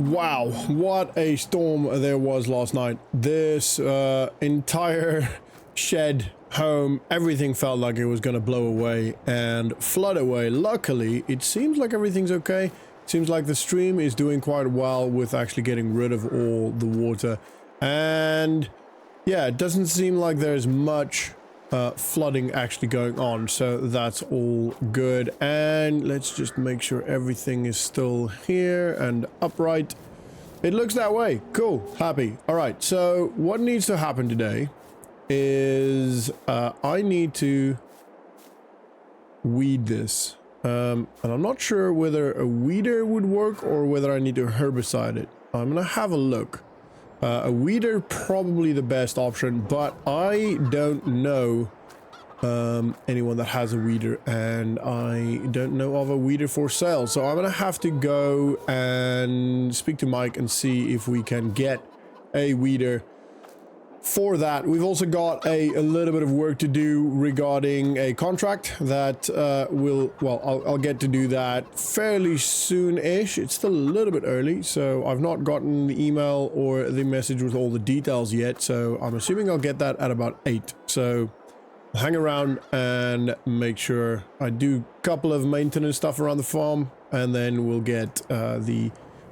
Wow, what a storm there was last night. This entire shed, home, everything felt like it was gonna blow away and flood away. Luckily, it seems like everything's okay. It seems like the stream is doing quite well with actually getting rid of all the water. And yeah, it doesn't seem like there's much flooding actually going on, so that's all good. And let's just make sure everything is still here and upright. It looks that way. Cool, happy. All right, so what needs to happen today is I need to weed this, and I'm not sure whether a weeder would work or whether I need to herbicide it. I'm gonna have a look. A weeder probably the best option, but I don't know anyone that has a weeder, and I don't know of a weeder for sale. So I'm gonna have to go and speak to Mike and see if we can get a weeder for that. We've also got a little bit of work to do regarding a contract that I'll get to do that fairly soon-ish. It's still a little bit early, so I've not gotten the email or the message with all the details yet, so I'm assuming I'll get that at about 8. So I'll hang around and make sure I do a couple of maintenance stuff around the farm, and then we'll get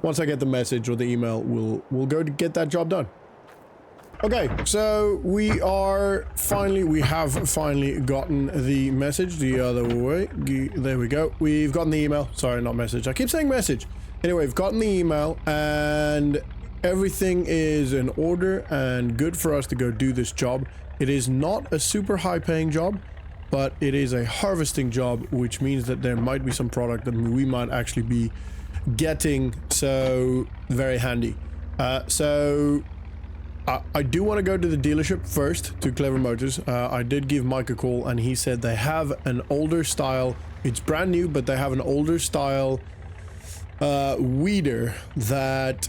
once I get the message or the email, we'll go to get that job done. Okay, so we have finally gotten the message the other way. There we go. We've gotten the email. Sorry, not message. I keep saying message. Anyway, we've gotten the email and everything is in order and good for us to go do this job. It is not a super high paying job, but it is a harvesting job, which means that there might be some product that we might actually be getting. So very handy. I do want to go to the dealership first, to Clever Motors. I did give Mike a call and he said they have an older style. It's brand new, but they have an older style weeder that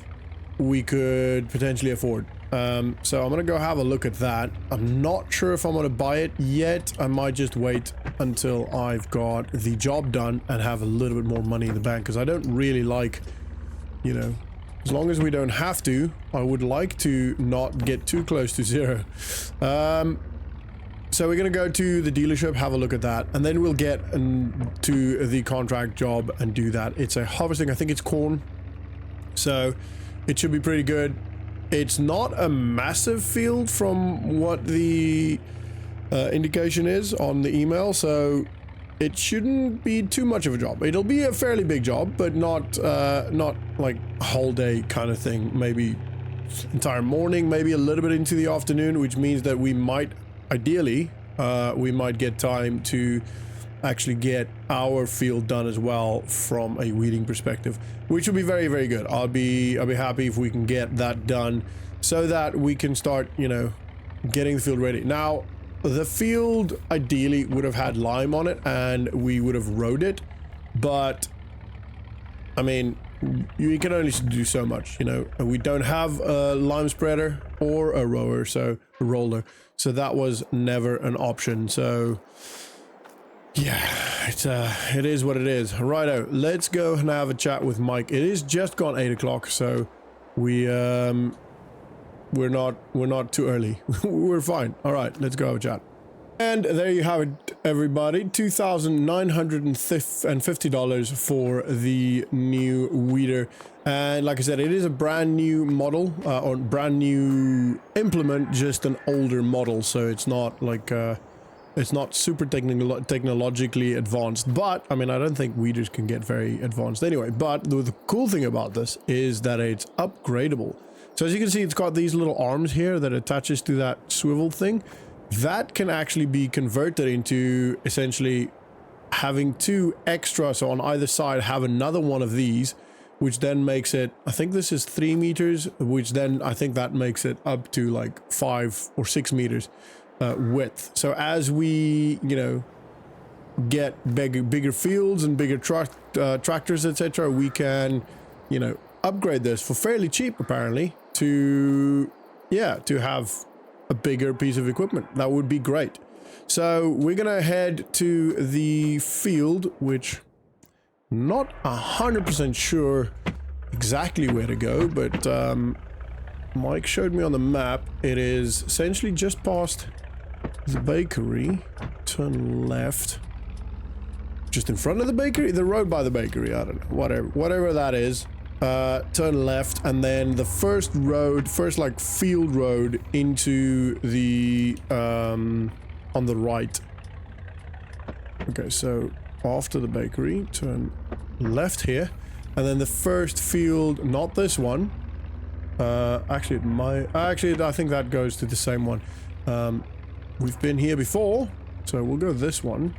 we could potentially afford. So I'm going to go have a look at that. I'm not sure if I'm going to buy it yet. I might just wait until I've got the job done and have a little bit more money in the bank, because I don't really like, you know, as long as we don't have to, I would like to not get too close to zero. So we're gonna go to the dealership, have a look at that, and then we'll get to the contract job and do that. It's a harvesting, I think it's corn, so it should be pretty good. It's not a massive field from what the indication is on the email, so it shouldn't be too much of a job. It'll be a fairly big job, but not like a whole day kind of thing. Maybe entire morning, maybe a little bit into the afternoon, which means that we might, ideally, we might get time to actually get our field done as well from a weeding perspective, which would be very, very good. I'll be happy if we can get that done so that we can start, you know, getting the field ready. Now, the field ideally would have had lime on it and we would have rowed it, but I mean, you can only do so much, you know. We don't have a lime spreader or a roller, so that was never an option. So yeah, it is what it is. Righto, let's go and have a chat with Mike. It is just gone 8 o'clock, so we're not too early. We're fine. All right, let's go have a chat. And there you have it, everybody. $2,950 for the new weeder. And like I said, it is a brand new model, or brand new implement, just an older model. So it's not like it's not super technologically advanced, but I mean, I don't think weeders can get very advanced anyway. But the cool thing about this is that it's upgradable. So as you can see, it's got these little arms here that attaches to that swivel thing. That can actually be converted into essentially having 2 extra. So on either side, have another one of these, which then makes it, I think this is 3 meters, which then I think that makes it up to like 5 or 6 meters width. So as we, you know, get bigger fields and bigger tractors, etc., we can, you know, upgrade this for fairly cheap, apparently, to have a bigger piece of equipment. That would be great. So we're gonna head to the field, which not 100% sure exactly where to go, but Mike showed me on the map. It is essentially just past the bakery. Turn left. Just in front of the bakery? The road by the bakery, I don't know. Whatever that is. Turn left, and then the first like field road into the on the right. Okay, so after the bakery, turn left here, and then the first field, not this one. Actually I think that goes to the same one. We've been here before, so we'll go this one.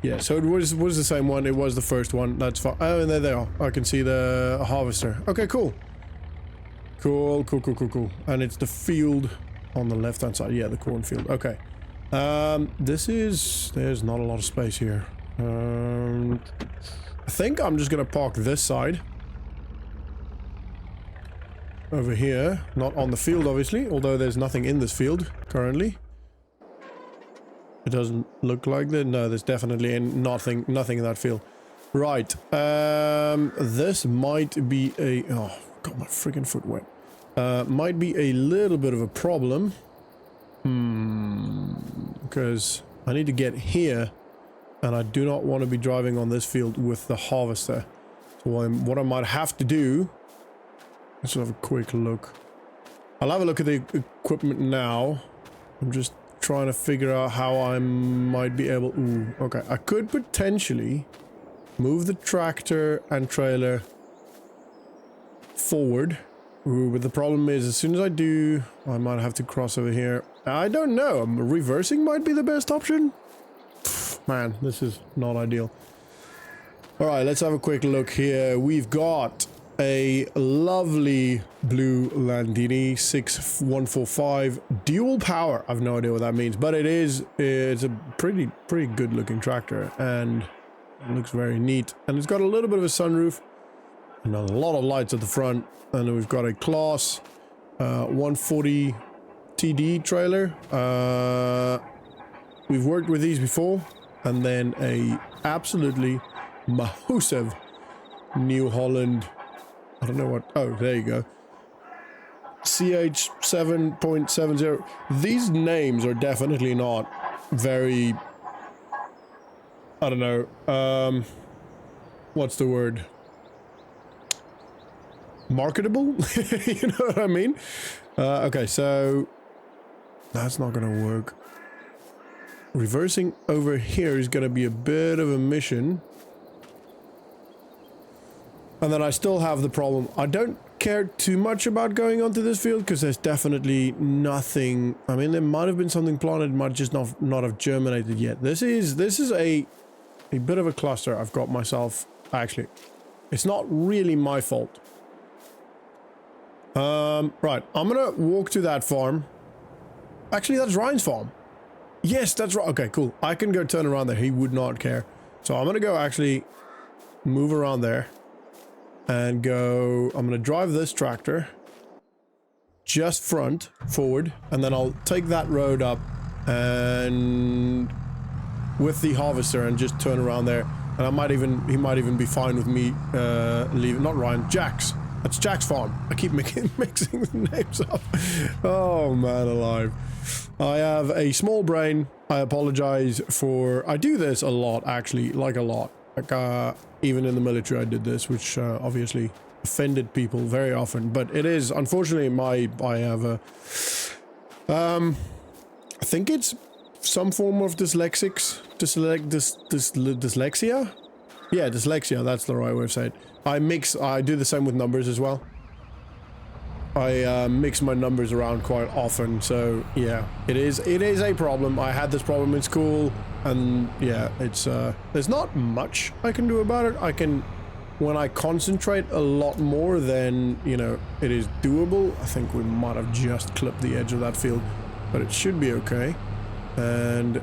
Yeah, so it was the same one. It was the first one. That's fine. Oh, and there they are. I can see the harvester. Okay, cool. Cool. And it's the field on the left-hand side. Yeah, the cornfield. Okay. There's not a lot of space here. I think I'm just gonna park this side. Over here. Not on the field, obviously, although there's nothing in this field currently. It doesn't look like that. No, there's definitely nothing in that field. Right. This might be a... Oh, got my freaking foot wet. Might be a little bit of a problem. Because I need to get here, and I do not want to be driving on this field with the harvester. So what I might have to do... Let's have a quick look. I'll have a look at the equipment now. I'm just trying to figure out how I might be able... Ooh, okay. I could potentially move the tractor and trailer forward. Ooh, but the problem is, as soon as I do, I might have to cross over here. I don't know. Reversing might be the best option. Man, this is not ideal. Alright, let's have a quick look here. We've got a lovely blue Landini 6145 dual power. I've no idea what that means, but it's a pretty good looking tractor, and it looks very neat, and it's got a little bit of a sunroof and a lot of lights at the front. And then we've got a Class 140 TD trailer. We've worked with these before, and then a absolutely massive New Holland, I don't know what... Oh, there you go. CH 7.70. These names are definitely not very... I don't know. What's the word? Marketable? You know what I mean? Okay, so... That's not gonna work. Reversing over here is gonna be a bit of a mission. And then I still have the problem. I don't care too much about going onto this field because there's definitely nothing. I mean, there might have been something planted, it might just not have germinated yet. This is a bit of a cluster I've got myself. Actually, it's not really my fault. Right, I'm gonna walk to that farm. Actually, that's Ryan's farm. Yes, that's right. Okay, cool. I can go turn around there. He would not care. So I'm gonna go actually move around there. And go... I'm gonna drive this tractor just forward, and then I'll take that road up and with the harvester and just turn around there. And he might even be fine with me leaving. Not Ryan, Jack's. That's Jack's farm. I keep mixing the names up. Oh man alive. I have a small brain. I apologize for... I do this a lot, actually, like a lot. Like, even in the military I did this, which obviously offended people very often. But it is, unfortunately, I have a... I think it's some form of dyslexia? Yeah, dyslexia, that's the right way of saying it. I do the same with numbers as well. I mix my numbers around quite often, so yeah, it is a problem. I had this problem in school, and yeah, it's there's not much I can do about it. When I concentrate a lot more, then, you know, it is doable. I think we might have just clipped the edge of that field, but it should be okay. And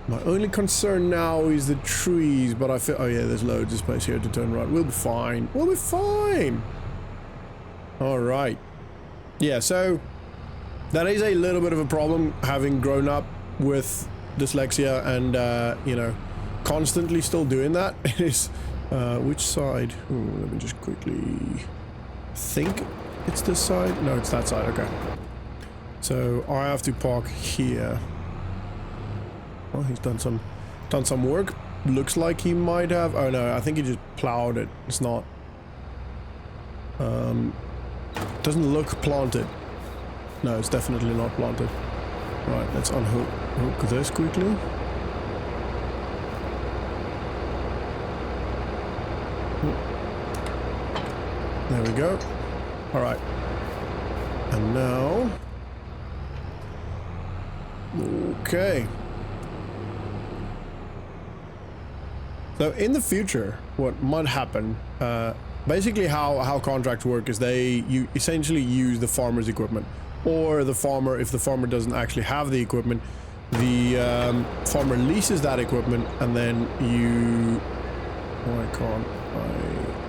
my only concern now is the trees, but I feel... Oh yeah, there's loads of space here to turn right. We'll be fine. We'll be fine. All right. Yeah, so that is a little bit of a problem, having grown up with dyslexia and, you know, constantly still doing that. Which side? Ooh, let me just quickly think it's this side. No, it's that side. Okay. So I have to park here. Well, he's done some work. Looks like he might have. Oh no, I think he just plowed it. It's not. Doesn't look planted. No, it's definitely not planted. Right, let's unhook this quickly. There we go. All right. And now. Okay. So in the future, what might happen, basically how contracts work is you essentially use the farmer's equipment, or the farmer, if the farmer doesn't actually have the equipment, the farmer leases that equipment, and then you. Oh, I can't.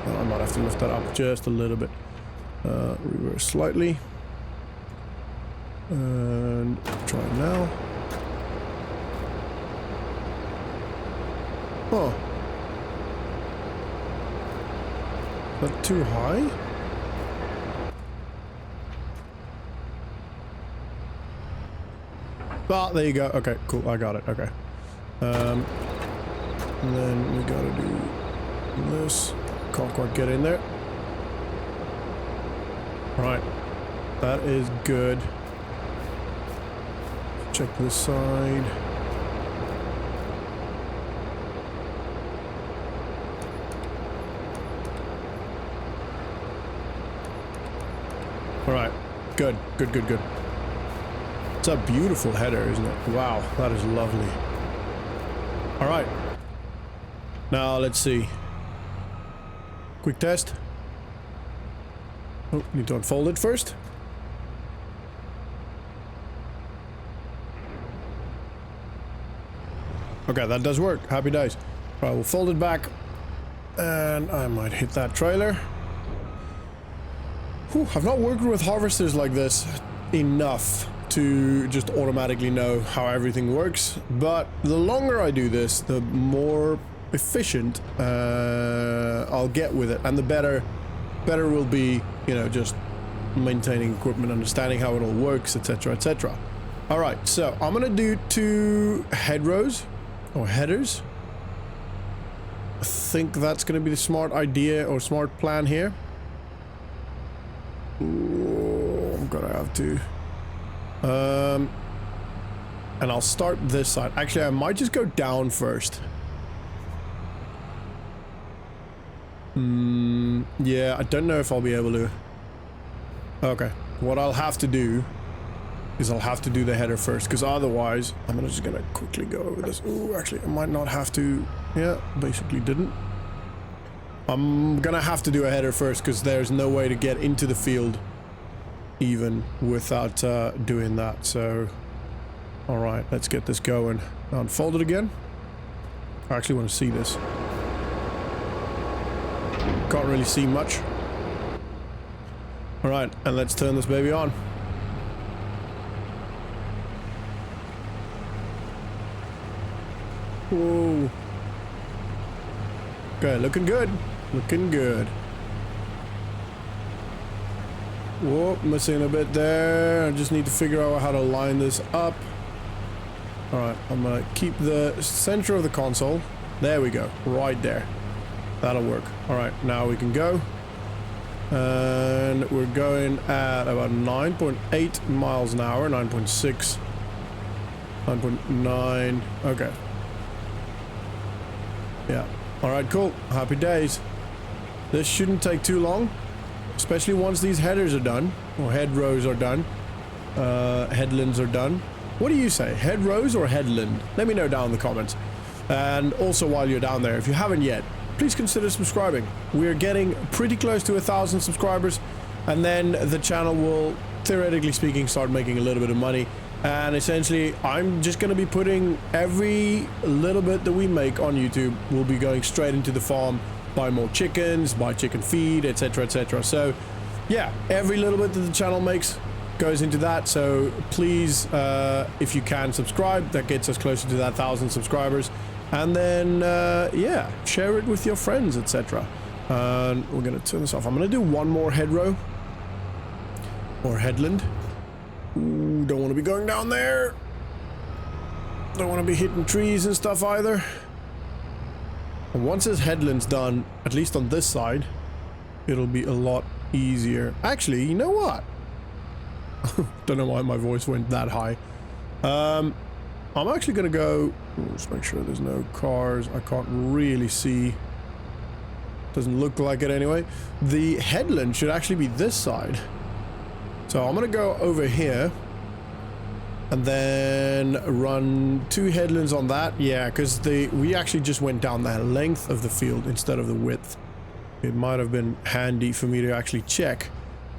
I might have to lift that up just a little bit. Reverse slightly. And try it now. Oh. Is that too high? Ah, there you go. Okay, cool. I got it. Okay. And then we gotta do this. Can't quite get in there. Right. That is good. Check this side. All right. Good. Good, good, good. It's a beautiful header, isn't it? Wow, that is lovely. All right. Now, let's see. Quick test. Oh, need to unfold it first. Okay, that does work. Happy days. All right, we'll fold it back. And I might hit that trailer. Whew, I've not worked with harvesters like this enough to just automatically know how everything works. But the longer I do this, the more efficient I'll get with it, and the better will be, you know, just maintaining equipment, understanding how it all works, etc, etc. All right, so I'm gonna do 2 headrows or headers. I think that's gonna be the smart idea or smart plan here. Ooh, I'm gonna have to and I'll start this side. Actually, I might just go down first. Yeah, I don't know if I'll be able to. Okay, what I'll have to do is I'll have to do the header first, because otherwise I'm just gonna quickly go over this. Ooh, actually I might not have to. Yeah, basically didn't. I'm gonna have to do a header first, because there's no way to get into the field even without doing that. So all right, let's get this going. Unfold it again. I actually want to see this. Can't really see much. All right, and let's turn this baby on. Whoa. Okay, looking good. Looking good. Whoa, missing a bit there. I just need to figure out how to line this up. All right, I'm gonna keep the center of the console. There we go, right there. That'll work. All right, now we can go. And we're going at about 9.8 miles an hour, 9.6, 9.9. Okay. Yeah. All right, cool. Happy days. This shouldn't take too long, especially once these headers are done, or head rows are done. Headlands are done. What do you say? Head rows or headland? Let me know down in the comments. And also, while you're down there, if you haven't yet, please consider subscribing. We're getting pretty close to 1,000 subscribers, and then the channel will, theoretically speaking, start making a little bit of money. And essentially, I'm just going to be putting every little bit that we make on YouTube will be going straight into the farm, buy more chickens, buy chicken feed, etc, etc. So yeah, every little bit that the channel makes goes into that. So please, if you can, subscribe. That gets us closer to that 1,000 subscribers. and then yeah, share it with your friends, etc. And we're gonna turn this off. I'm gonna do one more hedgerow or headland. Ooh, don't want to be going down there. Don't want to be hitting trees and stuff either. And once this headland's done, at least on this side, it'll be a lot easier. Actually, you know what? Don't know why my voice went that high. I'm actually gonna go, just make sure there's no cars. I can't really see. Doesn't look like it anyway. The headland should actually be this side. So I'm gonna go over here and then run 2 headlands on that. Yeah, because we actually just went down the length of the field instead of the width. It might have been handy for me to actually check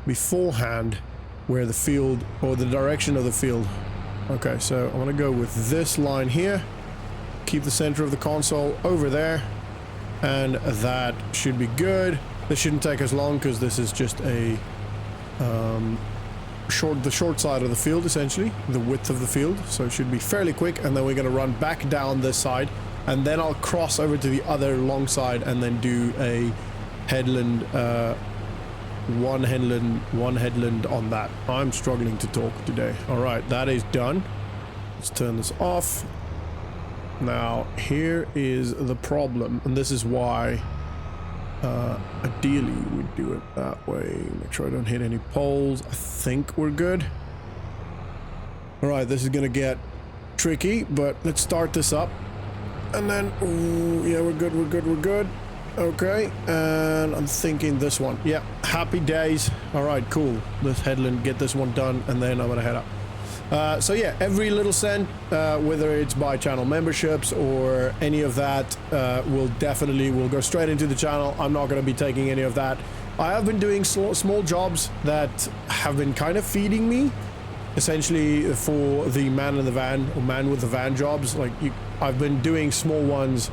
beforehand where the field, or the direction of the field. Okay, so I'm gonna go with this line here, keep the center of the console over there, and that should be good. This shouldn't take us long because this is just a the short side of the field, essentially the width of the field, so it should be fairly quick. And then we're going to run back down this side, and then I'll cross over to the other long side and then do a headland, one headland on that. I'm struggling to talk today. All right, that is done. Let's turn this off. Now here is the problem, and this is why ideally we'd do it that way. Make sure I don't hit any poles. I think we're good. All right, this is gonna get tricky, but let's start this up, and then ooh, yeah, we're good. Okay, and I'm thinking this one. Yeah, happy days. All right, cool. Let's headland, get this one done, and then I'm gonna head up. So yeah, every little cent, whether it's by channel memberships or any of that, will go straight into the channel. I'm not going to be taking any of that. I have been doing small jobs that have been kind of feeding me, essentially, for the man in the van or man with the van jobs. Like I've been doing small ones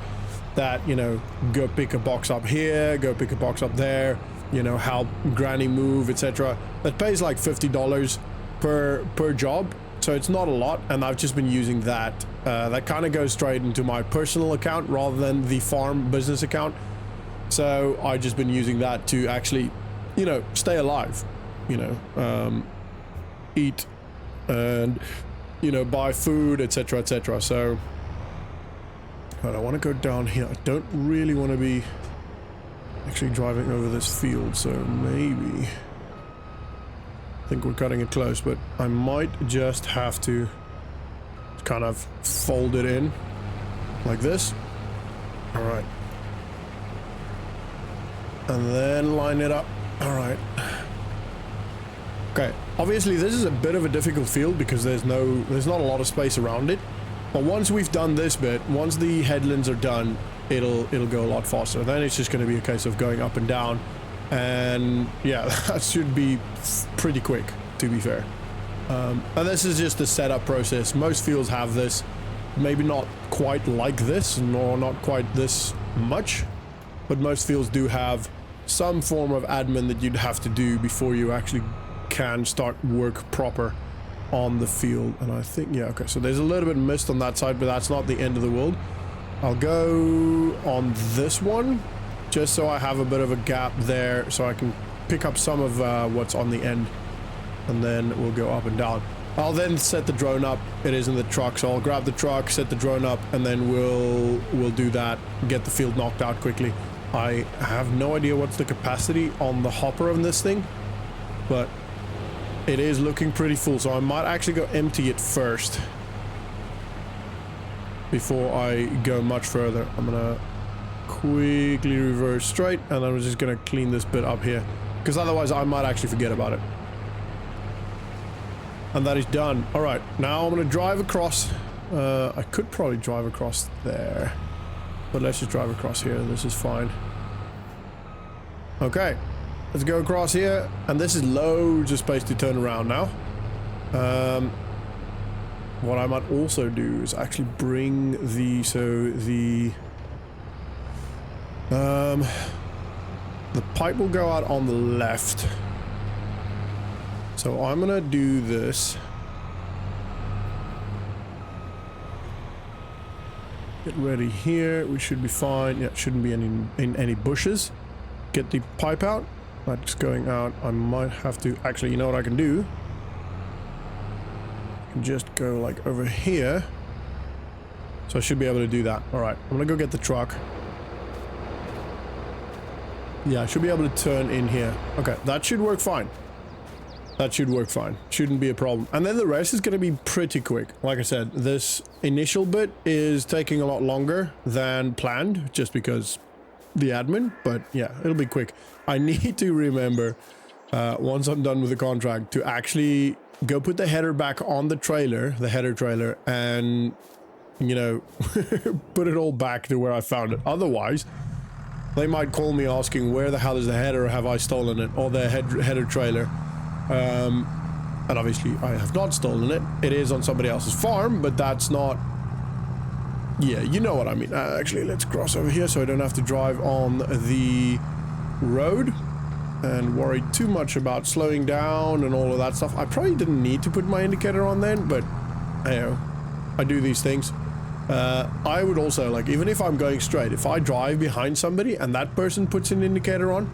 that, you know, go pick a box up here, go pick a box up there, you know, help granny move, etc. That pays like $50 per job. So it's not a lot, and I've just been using that. That kind of goes straight into my personal account rather than the farm business account. So I've just been using that to actually, you know, stay alive, you know, eat and, you know, buy food, etc., etc. So but I want to go down here. I don't really want to be actually driving over this field, so maybe I think we're cutting it close, but I might just have to kind of fold it in like this. All right. And then line it up. All right. Okay. Obviously, this is a bit of a difficult field because there's not a lot of space around it. But once we've done this bit, once the headlands are done, it'll go a lot faster. Then it's just going to be a case of going up and down. And yeah, that should be pretty quick, to be fair. And this is just the setup process. Most fields have this, maybe not quite like this, nor not quite this much, but most fields do have some form of admin that you'd have to do before you actually can start work proper on the field. And I think, yeah, okay, so there's a little bit of mist on that side, but that's not the end of the world. I'll go on this one, just so I have a bit of a gap there, so I can pick up some of what's on the end, and then we'll go up and down. I'll then set the drone up. It is in the truck, so I'll grab the truck, set the drone up, and then we'll do that, get the field knocked out quickly. I have no idea what's the capacity on the hopper of this thing, but it is looking pretty full, so I might actually go empty it first before I go much further. I'm gonna quickly reverse straight, and I'm just gonna clean this bit up here, because otherwise I might actually forget about it. And that is done. All right, now I'm gonna drive across. I could probably drive across there, but let's just drive across here. This is fine. Okay, let's go across here, and this is loads of space to turn around now. What I might also do is actually bring the pipe will go out on the left. So I'm gonna do this. Get ready here. We should be fine. Yeah, shouldn't be any bushes. Get the pipe out. That's going out. I might have to... Actually, you know what I can do? I can just go like over here. So I should be able to do that. Alright, I'm gonna go get the truck. Yeah, I should be able to turn in here. Okay, that should work fine. That should work fine. Shouldn't be a problem. And then the rest is going to be pretty quick. Like I said, this initial bit is taking a lot longer than planned, just because the admin. But yeah, it'll be quick. I need to remember, once I'm done with the contract, to actually go put the header back on the trailer, the header trailer, and, you know, put it all back to where I found it. Otherwise, they might call me asking, where the hell is the header? Have I stolen it? Or the header trailer? And obviously I have not stolen it. It is on somebody else's farm, but that's not... Yeah, you know what I mean. Actually, let's cross over here so I don't have to drive on the road and worry too much about slowing down and all of that stuff. I probably didn't need to put my indicator on then, but, you know, I do these things. I would also, like, even if I'm going straight, if I drive behind somebody and that person puts an indicator on,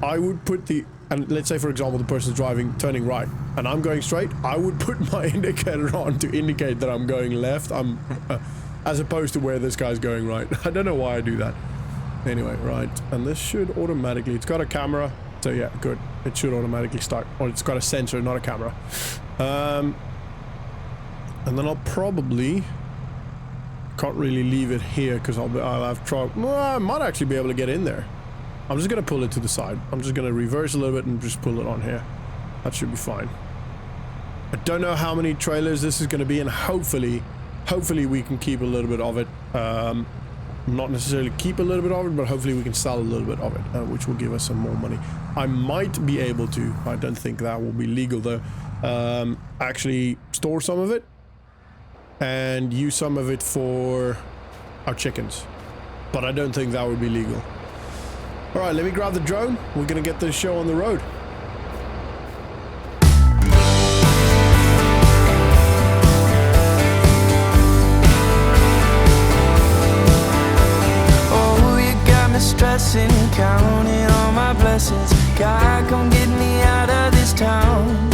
I would put the... And let's say, for example, the person's turning right, and I'm going straight, I would put my indicator on to indicate that I'm going left, as opposed to where this guy's going right. I don't know why I do that. Anyway, right, and this should automatically, it's got a camera, so yeah, good. It should automatically start, or it's got a sensor, not a camera. And then I'll probably, can't really leave it here, because I'll have trouble. Well, I might actually be able to get in there. I'm just going to pull it to the side. I'm just going to reverse a little bit and just pull it on here. That should be fine. I don't know how many trailers this is going to be, and hopefully we can keep a little bit of it. Not necessarily keep a little bit of it, but hopefully we can sell a little bit of it, which will give us some more money. I might be able to, I don't think that will be legal though, actually store some of it and use some of it for our chickens. But I don't think that would be legal. Alright, let me grab the drone. We're gonna get this show on the road. Oh, you got me stressing, counting all my blessings. God, come get me out of this town.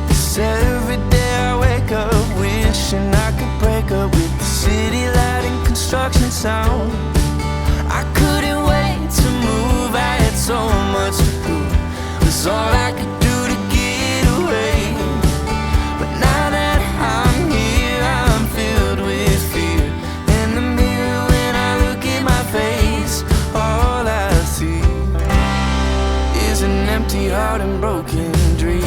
'Cause every day I wake up wishing I could break up with the city light and construction sound. I couldn't wait to move, I had so much to prove. It was all I could do to get away. But now that I'm here, I'm filled with fear. In the mirror when I look at my face, all I see is an empty heart and broken dreams.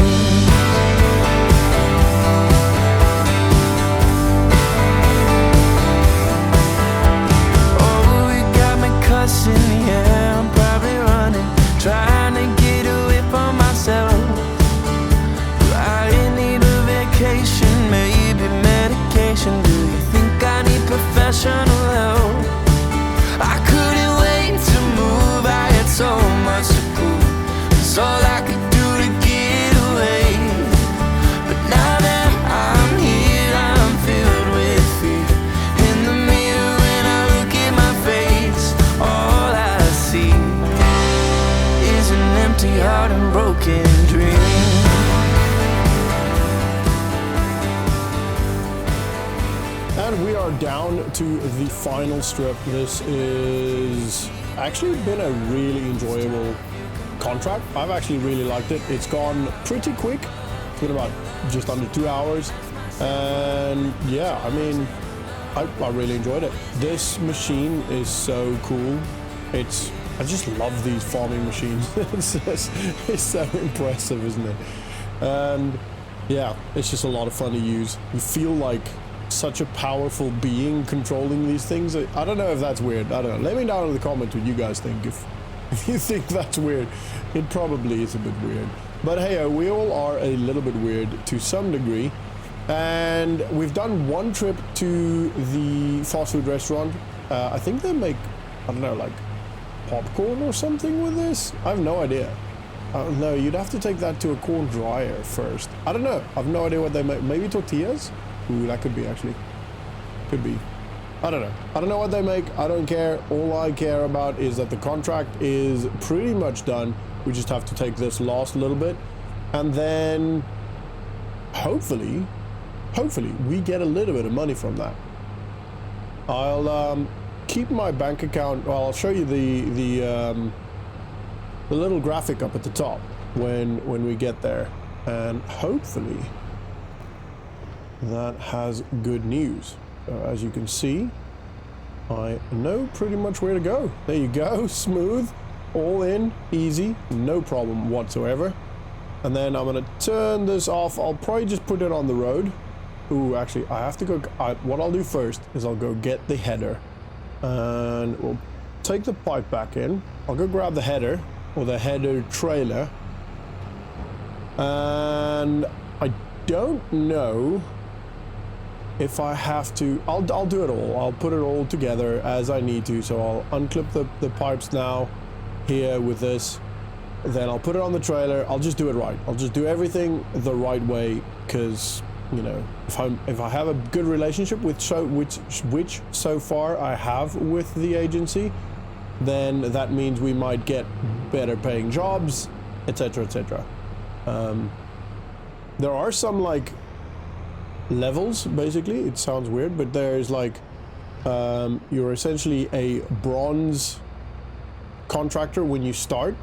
Yeah, I'm probably running, trying to get away from myself. Do I need a vacation, maybe medication? Do you think I need professional help? I couldn't wait to move, I had so much to prove. It's all I could do to get away. But now that I'm here, I'm filled with fear. In the mirror when I look at my face, all I see is an empty heart and broken dream. And we are down to the final strip. This is actually been a really enjoyable contract. I've actually really liked it. It's gone pretty quick. It's been about just under 2 hours. And yeah, I mean, I really enjoyed it. This machine is so cool. I just love these farming machines. It's so impressive, isn't it? And yeah, it's just a lot of fun to use. You feel like such a powerful being controlling these things. I don't know if that's weird. I don't know. Let me know in the comments what you guys think. If you think that's weird, it probably is a bit weird. But hey, we all are a little bit weird to some degree. And we've done one trip to the fast food restaurant. I think they make, I don't know, like popcorn or something with this. I have no idea. No, you'd have to take that to a corn dryer first. I don't know. I have no idea what they make. Maybe tortillas? Ooh, that could be actually. Could be. I don't know. I don't know what they make. I don't care. All I care about is that the contract is pretty much done. We just have to take this last little bit. And then hopefully we get a little bit of money from that. I'll keep my bank account. Well, I'll show you the little graphic up at the top when we get there. And hopefully that has good news. So as you can see, I know pretty much where to go. There you go, smooth, all in, easy, no problem whatsoever. And then I'm gonna turn this off. I'll probably just put it on the road. Ooh, actually, I have to go. What I'll do first is I'll go get the header. And we'll take the pipe back in. I'll go grab the header, or the header trailer. And I don't know if I have to. I'll do it all. I'll put it all together as I need to. So I'll unclip the pipes now here with this. Then I'll put it on the trailer. I'll just do it right. I'll just do everything the right way, because, you know, if I have a good relationship with which so far I have with the agency, then that means we might get better paying jobs, etc., etc. There are some like levels, basically. It sounds weird, but there's like you're essentially a bronze contractor when you start,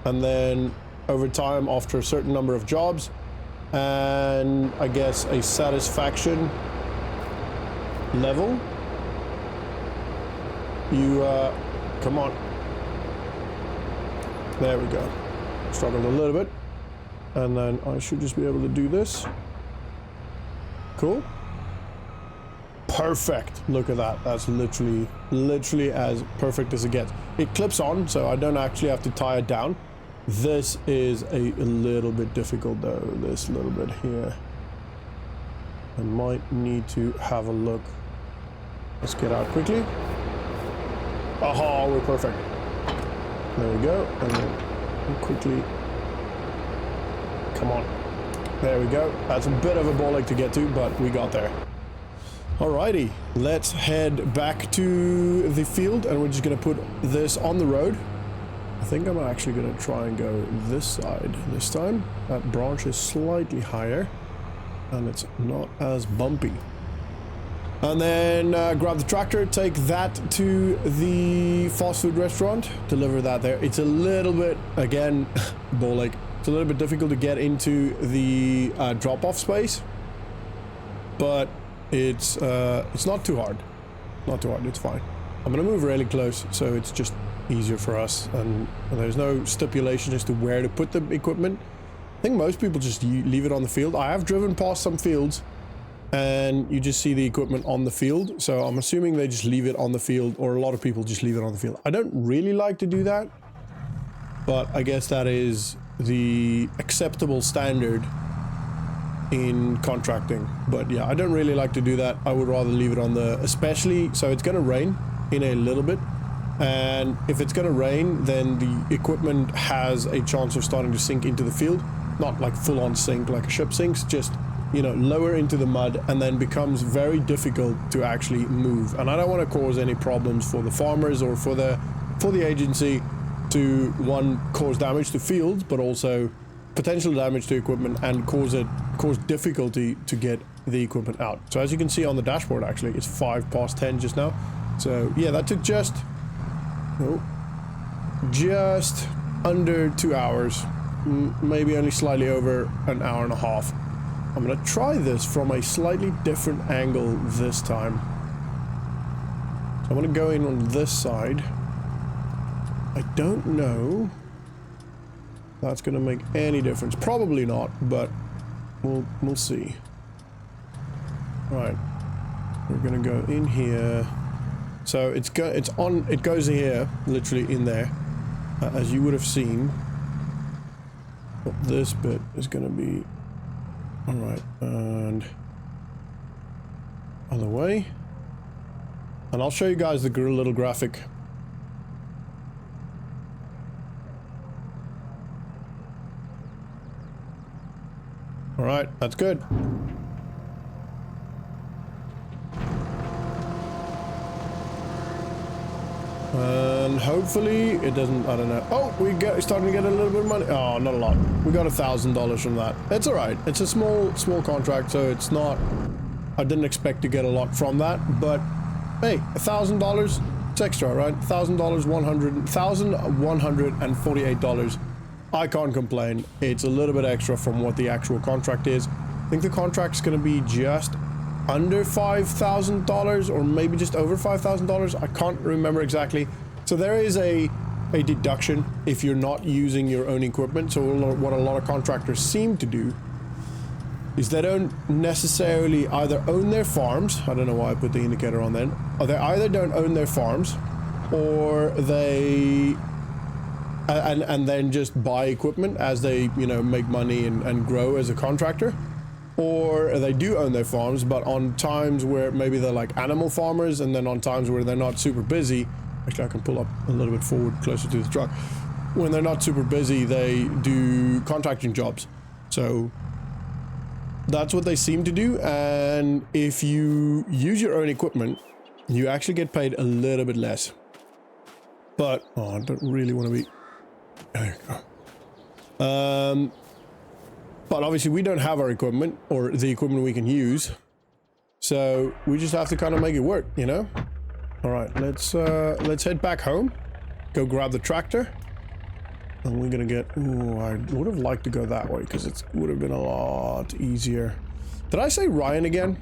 and then over time, after a certain number of jobs and I guess a satisfaction level, you come on, there we go. Struggled a little bit, and then I should just be able to do this. Cool. Perfect. Look at that. That's literally as perfect as it gets. It clips on, so I don't actually have to tie it down. This is a little bit difficult though, this little bit here. I might need to have a look. Let's get out quickly. Oh, we're perfect. There we go. And then quickly. Come on. There we go. That's a bit of a ball ache to get to, but we got there. Alrighty, let's head back to the field, and we're just gonna put this on the road. I think I'm actually gonna try and go this side this time. That branch is slightly higher, and it's not as bumpy. And then grab the tractor, take that to the fast food restaurant, deliver that there. It's a little bit, again, ball ache. It's a little bit difficult to get into the drop-off space, but it's not too hard. Not too hard, it's fine. I'm gonna move really close, so it's just easier for us, and there's no stipulation as to where to put the equipment. I think most people just leave it on the field. I have driven past some fields, and you just see the equipment on the field, so I'm assuming they just leave it on the field, or a lot of people just leave it on the field. I don't really like to do that, but I guess that is the acceptable standard in contracting. But yeah, I don't really like to do that. I would rather leave it on the, especially, so it's gonna rain in a little bit, and if it's gonna rain, then the equipment has a chance of starting to sink into the field. Not like full-on sink like a ship sinks, just, you know, lower into the mud, and then becomes very difficult to actually move. And I don't want to cause any problems for the farmers or for the agency to, one, cause damage to fields, but also potential damage to equipment and cause difficulty to get the equipment out. So as you can see on the dashboard, actually, it's 10 just now. So yeah, that took just under 2 hours, maybe only slightly over an hour and a half. I'm gonna try this from a slightly different angle this time. So I'm gonna go in on this side. I don't know if that's gonna make any difference. Probably not, but we'll see. All right, we're gonna go in here. So it goes here, literally in there, as you would have seen. But this bit is gonna be all right, and other way. And I'll show you guys the little graphic. All right, that's good. And hopefully it doesn't, I don't know. Oh, starting to get a little bit of money. Oh, not a lot. We got $1,000 from that. It's all right. It's a small contract, so it's not, I didn't expect to get a lot from that, but hey, $1,000, it's extra, right? $1,148. I can't complain. It's a little bit extra from what the actual contract is. I think the contract's going to be just under $5,000 or maybe just over $5,000. I can't remember exactly. So there is a deduction if you're not using your own equipment. So what a lot of contractors seem to do is they don't necessarily either own their farms. I don't know why I put the indicator on then. Or they either don't own their farms, or they and then just buy equipment as they, you know, make money and grow as a contractor. Or they do own their farms, but on times where maybe they're like animal farmers, and then on times where they're not super busy, actually I can pull up a little bit forward closer to the truck. When they're not super busy, they do contracting jobs. So that's what they seem to do. And if you use your own equipment, you actually get paid a little bit less. But, oh, I don't really want to be... There you go. But obviously we don't have our equipment, or the equipment we can use. So we just have to kind of make it work, you know? All right, let's head back home. Go grab the tractor. And we're gonna get... Ooh, I would have liked to go that way because it would have been a lot easier. Did I say Ryan again?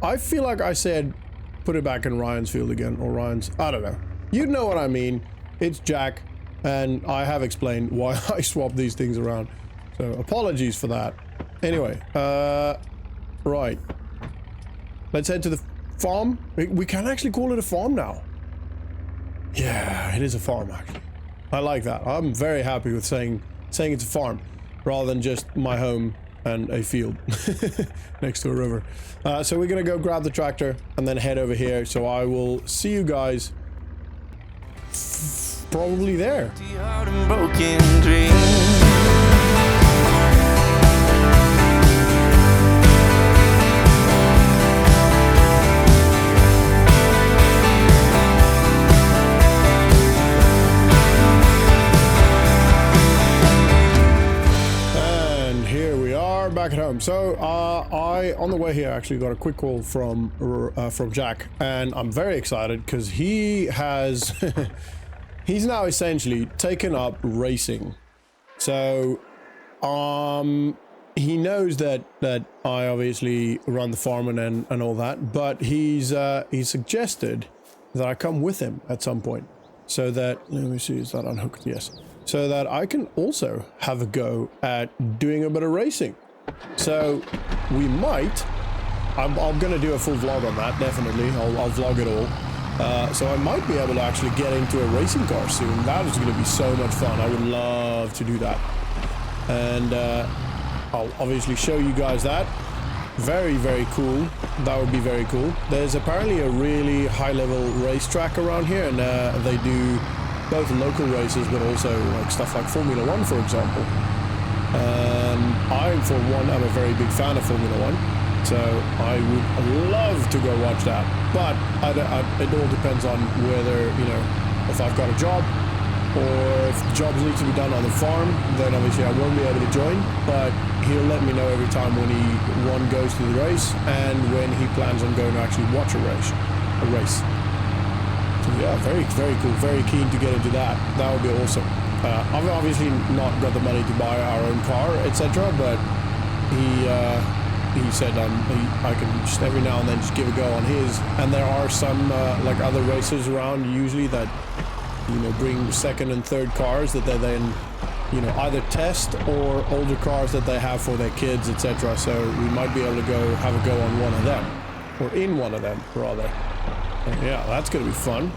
I feel like I said put it back in Ryan's field again, or Ryan's... I don't know. You know what I mean. It's Jack, and I have explained why I swap these things around. So apologies for that. Anyway, right. Let's head to the farm. We can actually call it a farm now. Yeah, it is a farm actually. I like that. I'm very happy with saying it's a farm rather than just my home and a field next to a river. So we're gonna go grab the tractor and then head over here. So I will see you guys probably there. Back at home. So I on the way here actually got a quick call from Jack, and I'm very excited because he has he's now essentially taken up racing. So he knows that I obviously run the farm and all that, but he suggested that I come with him at some point, so that, let me see, is that unhooked? Yes. So that I can also have a go at doing a bit of racing. So we might, I'm gonna do a full vlog on that, definitely. I'll vlog it all. So I might be able to actually get into a racing car soon. That is gonna be so much fun. I would love to do that. And I'll obviously show you guys that. Very, very cool. That would be very cool. There's apparently a really high level racetrack around here, and they do both local races, but also like stuff like Formula 1, for example. I, for one, am a very big fan of Formula 1, so I would love to go watch that. But it all depends on whether, you know, if I've got a job, or if the jobs need to be done on the farm, then obviously I won't be able to join. But he'll let me know every time when one goes to the race, and when he plans on going to actually watch a race. So yeah, very, very cool. Very keen to get into that. That would be awesome. I've obviously not got the money to buy our own car, etc., but he said I can just every now and then just give a go on his. And there are some like other racers around usually that, you know, bring second and third cars that they then, you know, either test, or older cars that they have for their kids, etc. So we might be able to go have a go on one of them, or in one of them rather. Yeah, that's gonna be fun.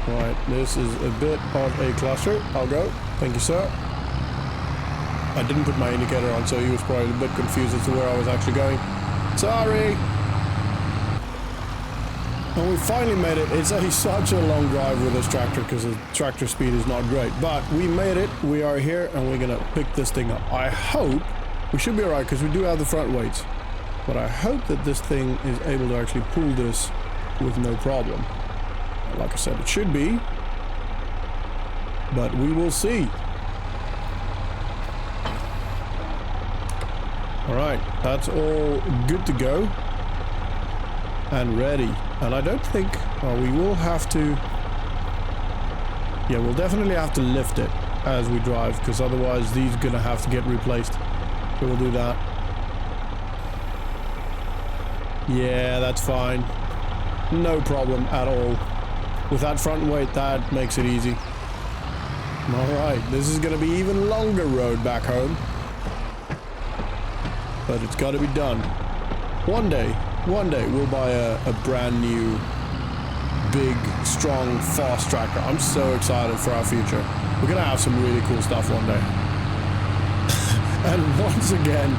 Right, this is a bit of a cluster. I'll go. Thank you, sir. I didn't put my indicator on, so he was probably a bit confused as to where I was actually going. Sorry. And we finally made it. It's such a long drive with this tractor because the tractor speed is not great. But we made it. We are here, and we're going to pick this thing up. I hope we should be all right because we do have the front weights. But I hope that this thing is able to actually pull this with no problem. Like I said, it should be. But we will see. Alright, that's all good to go. And ready. And I don't think... well, we will have to... yeah, we'll definitely have to lift it as we drive, because otherwise these are gonna have to get replaced. So we'll do that. Yeah, that's fine. No problem at all. With that front weight, that makes it easy. Alright, this is gonna be even longer road back home. But it's gotta be done. One day we'll buy a brand new, big, strong, fast tractor. I'm so excited for our future. We're gonna have some really cool stuff one day. And once again,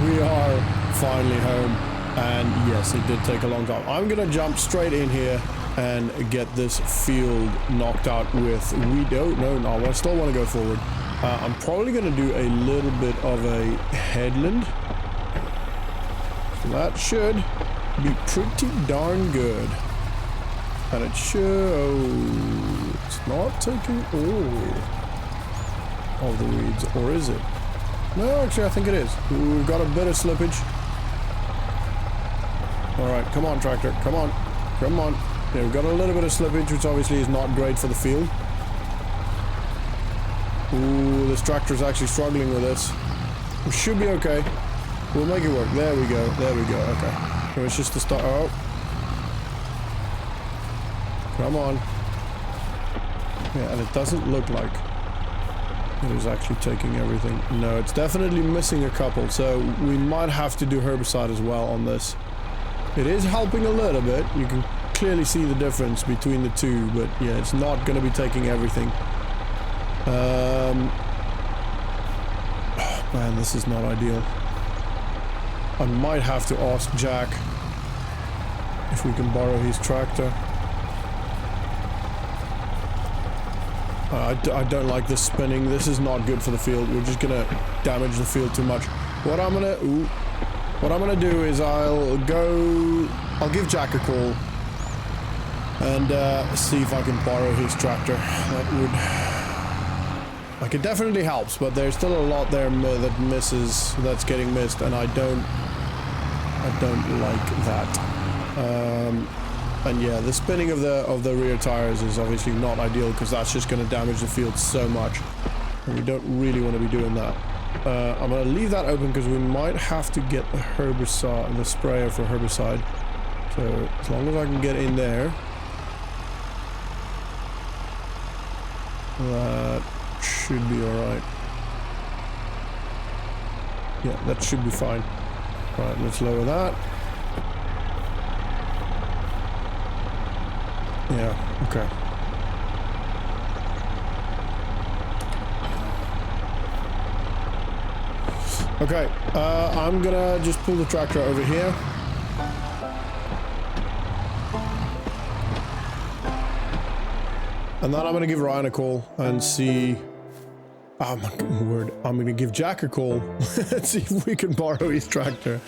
we are finally home. And yes, it did take a long time. I'm gonna jump straight in here and get this field knocked out with wheat. Oh, no, I still want to go forward. I'm probably gonna do a little bit of a headland. So that should be pretty darn good. And it should... oh, it's not taking all of the weeds, or is it? No, actually, I think it is. We've got a bit of slippage. Alright, come on, tractor. Come on. Come on. Yeah, we've got a little bit of slippage, which obviously is not great for the field. Ooh, this tractor's actually struggling with this. We should be okay. We'll make it work. There we go. There we go. Okay. So it's just to start. Oh. Come on. Yeah, and it doesn't look like it is actually taking everything. No, it's definitely missing a couple. So we might have to do herbicide as well on this. It is helping a little bit. You can clearly see the difference between the two, but yeah, it's not going to be taking everything. Oh, man, this is not ideal. I might have to ask Jack if we can borrow his tractor. I don't like this spinning. This is not good for the field. We're just gonna damage the field too much. What I'm gonna do is I'll give Jack a call and see if I can borrow his tractor. That would, like, it definitely helps, but there's still a lot there that's getting missed, and I don't like that. And yeah, the spinning of the rear tires is obviously not ideal, because that's just going to damage the field so much, and we don't really want to be doing that. I'm going to leave that open because we might have to get the herbicide, the sprayer for herbicide. So as long as I can get in there, that should be alright. Yeah, that should be fine. Right, let's lower that. Yeah, okay. Okay, I'm gonna just pull the tractor over here. And then I'm gonna give Ryan a call and see... oh my word, I'm gonna give Jack a call and see if we can borrow his tractor.